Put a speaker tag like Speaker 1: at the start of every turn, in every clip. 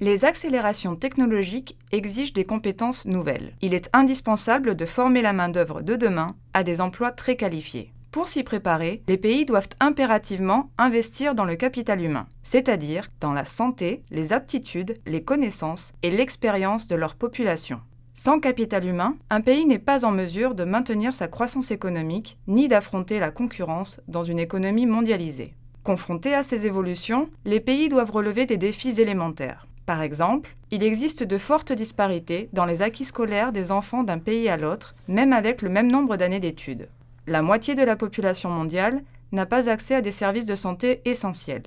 Speaker 1: Les accélérations technologiques exigent des compétences nouvelles. Il est indispensable de former la main-d'œuvre de demain à des emplois très qualifiés. Pour s'y préparer, les pays doivent impérativement investir dans le capital humain, c'est-à-dire dans la santé, les aptitudes, les connaissances et l'expérience de leur population. Sans capital humain, un pays n'est pas en mesure de maintenir sa croissance économique ni d'affronter la concurrence dans une économie mondialisée. Confrontés à ces évolutions, les pays doivent relever des défis élémentaires. Par exemple, il existe de fortes disparités dans les acquis scolaires des enfants d'un pays à l'autre, même avec le même nombre d'années d'études. La moitié de la population mondiale n'a pas accès à des services de santé essentiels.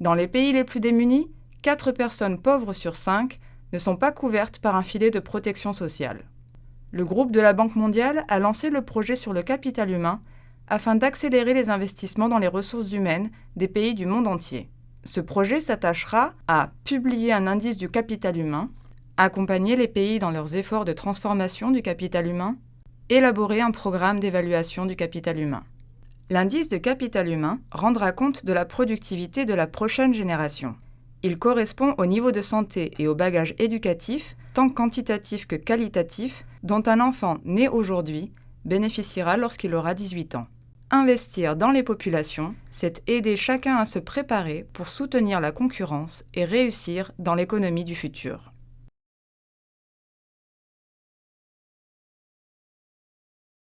Speaker 1: Dans les pays les plus démunis, 4 personnes pauvres sur 5 ne sont pas couvertes par un filet de protection sociale. Le groupe de la Banque mondiale a lancé le projet sur le capital humain afin d'accélérer les investissements dans les ressources humaines des pays du monde entier. Ce projet s'attachera à publier un indice du capital humain, accompagner les pays dans leurs efforts de transformation du capital humain, élaborer un programme d'évaluation du capital humain. L'indice de capital humain rendra compte de la productivité de la prochaine génération. Il correspond au niveau de santé et au bagage éducatif, tant quantitatif que qualitatif, dont un enfant né aujourd'hui bénéficiera lorsqu'il aura 18 ans. Investir dans les populations, c'est aider chacun à se préparer pour soutenir la concurrence et réussir dans l'économie du futur.